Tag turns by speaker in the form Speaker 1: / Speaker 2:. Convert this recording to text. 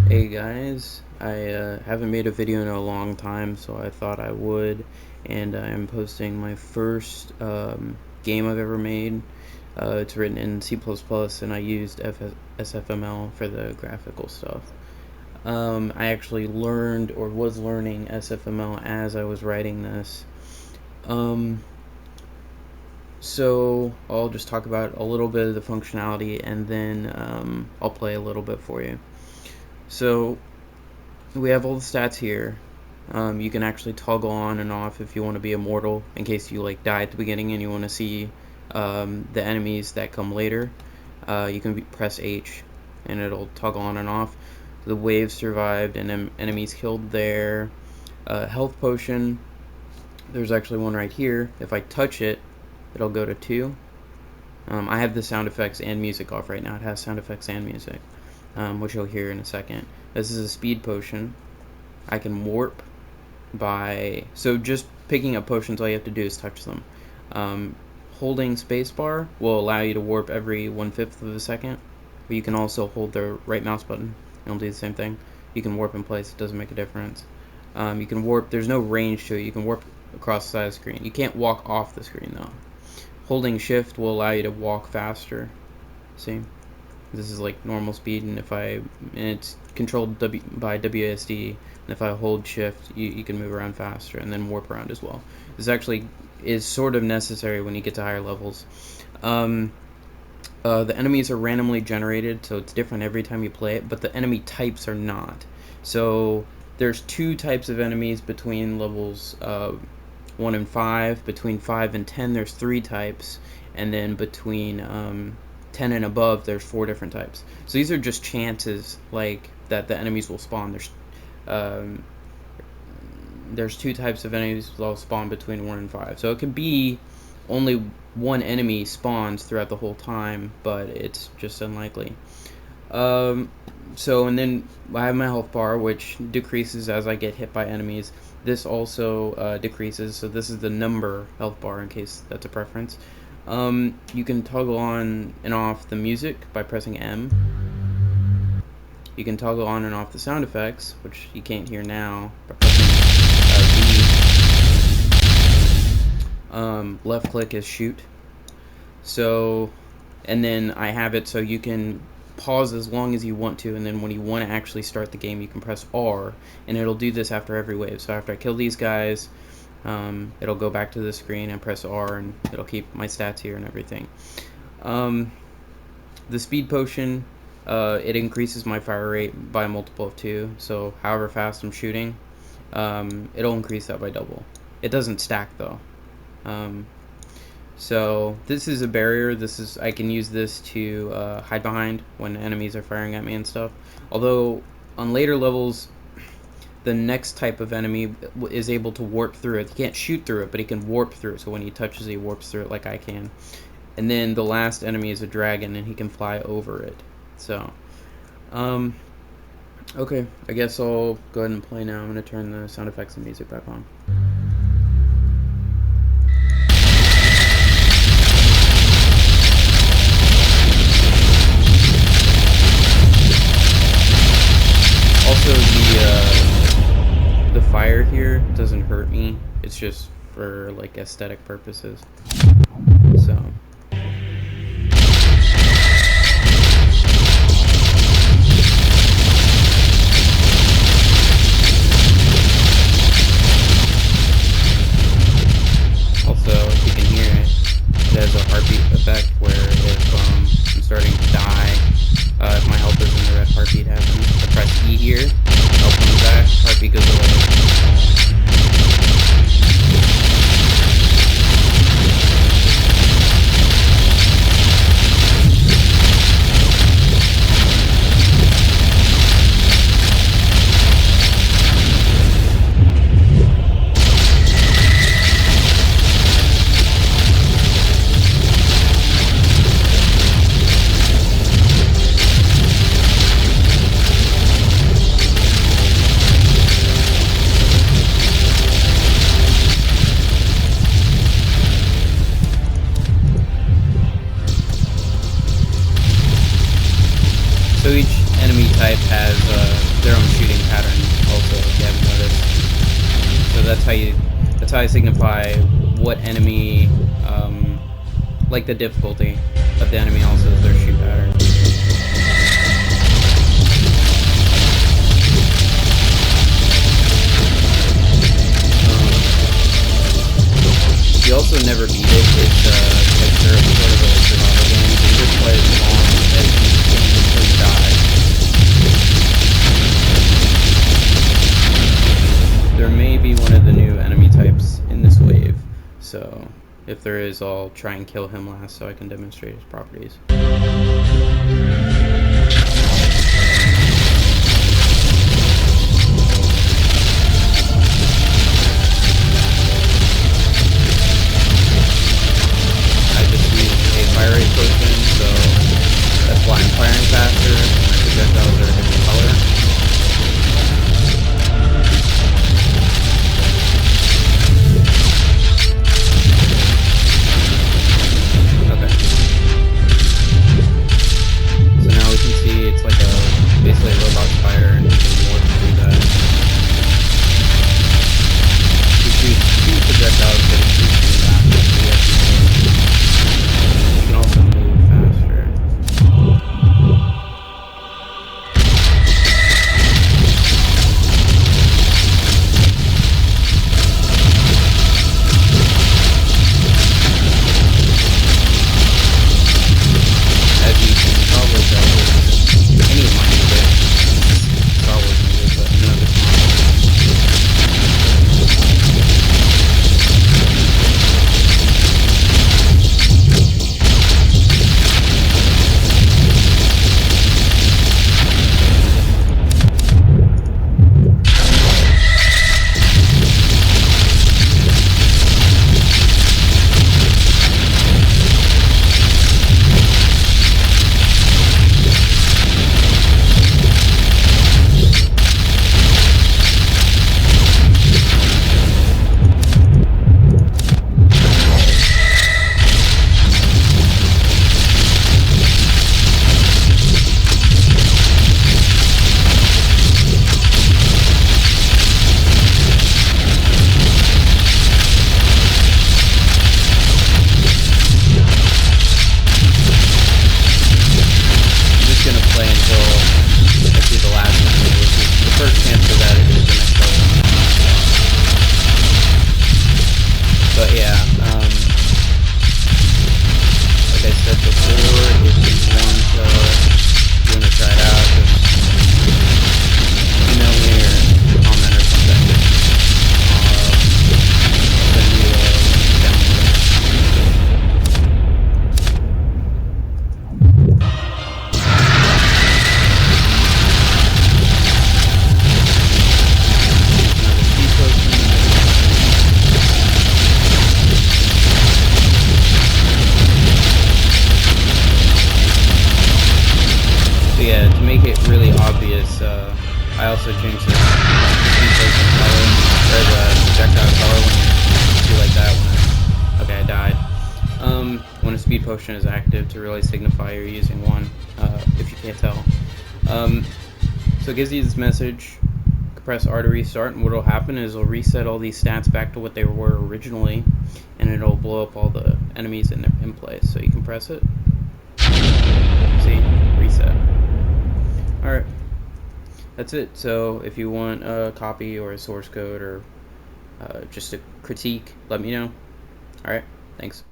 Speaker 1: Hey guys, I haven't made a video in a long time, so I thought I would, and I'm posting my first game I've ever made. It's written in C++, and I used SFML for the graphical stuff. I actually learned or was learning SFML as I was writing this. Um, so I'll just talk about a little bit of the functionality, and then I'll play a little bit for you. So we have all the stats here. You can actually toggle on and off if you want to be immortal in case you die at the beginning and you want to see the enemies that come later. You can press H and it'll toggle on and off. The waves survived and enemies killed there. Health potion, there's actually one right here. If I touch it, it'll go to 2. I have the sound effects and music off right now. It has sound effects and music, which you'll hear in a second. This is a speed potion. I can warp so just picking up potions, all you have to do is touch them. Holding spacebar will allow you to warp every 1/5 of a second, but you can also hold the right mouse button and it'll do the same thing. You can warp in place, it doesn't make a difference. You can warp, there's no range to it, you can warp across the side of the screen. You can't walk off the screen though. Holding shift will allow you to walk faster. See? This is like normal speed, and it's controlled by WASD, and if I hold shift you can move around faster and then warp around as well. This actually is sort of necessary when you get to higher levels. The enemies are randomly generated, so it's different every time you play it, but the enemy types are not. So there's 2 types of enemies between levels 1 and 5. Between 5 and 10 there's 3 types, and then between 10 and above there's 4 different types. So these are just chances that the enemies will spawn. There's 2 types of enemies that will spawn between 1 and 5. So it could be only one enemy spawns throughout the whole time, but it's just unlikely. And then I have my health bar, which decreases as I get hit by enemies. This also decreases, so this is the number health bar in case that's a preference. You can toggle on and off the music by pressing M. You can toggle on and off the sound effects, which you can't hear now, by pressing B. Left click is shoot. So, and then I have it so you can pause as long as you want to, and then when you want to actually start the game you can press R, and it'll do this after every wave. So after I kill these guys, it'll go back to the screen and press R, and it'll keep my stats here and everything. The speed potion, it increases my fire rate by a multiple of 2, so however fast I'm shooting, it'll increase that by double. It doesn't stack though. So this is a barrier. I can use this to hide behind when enemies are firing at me and stuff. Although on later levels, the next type of enemy is able to warp through it. He can't shoot through it, but he can warp through it. So when he touches it, he warps through it like I can. And then the last enemy is a dragon, and he can fly over it. So, okay, I guess I'll go ahead and play now. I'm going to turn the sound effects and music back on. Also, the fire here doesn't hurt me. It's just for aesthetic purposes. So. Also, if you can hear it, it has a heartbeat effect where if I'm starting to die, if my health is in the red, heartbeat happens. I press E here, health comes back, heartbeat goes away. type has their own shooting pattern also, if you haven't noticed. So that's how I signify what enemy, like the difficulty of the enemy also is their shoot pattern. You also never beat it. It's like sort of a survival game. So you just play as long as you can until you die. There may be one of the new enemy types in this wave, so if there is, I'll try and kill him last so I can demonstrate his properties. Fire rate potion, so that's why I'm firing faster. My projectiles are a different color. Okay. So now we can see it's like basically a robot spider, and you can morph through that. You shoot two projectiles, but it shoots them back, so you have to can also move faster. As you can probably tell, any of my music, Star Wars music, but none of it's not. But yeah, like I said before, if you want to try it out, just email me or comment or something. I'll send you a download. So yeah, to make it really obvious, I also changed the speed potion color, or the projectile color when you do like that. Okay, I died. When a speed potion is active to really signify you're using one, if you can't tell. So it gives you this message, press R to restart, and what will happen is it'll reset all these stats back to what they were originally, and it'll blow up all the enemies in place. So you can press it. See? Reset. Alright, that's it. So if you want a copy or a source code or just a critique, let me know. Alright, thanks.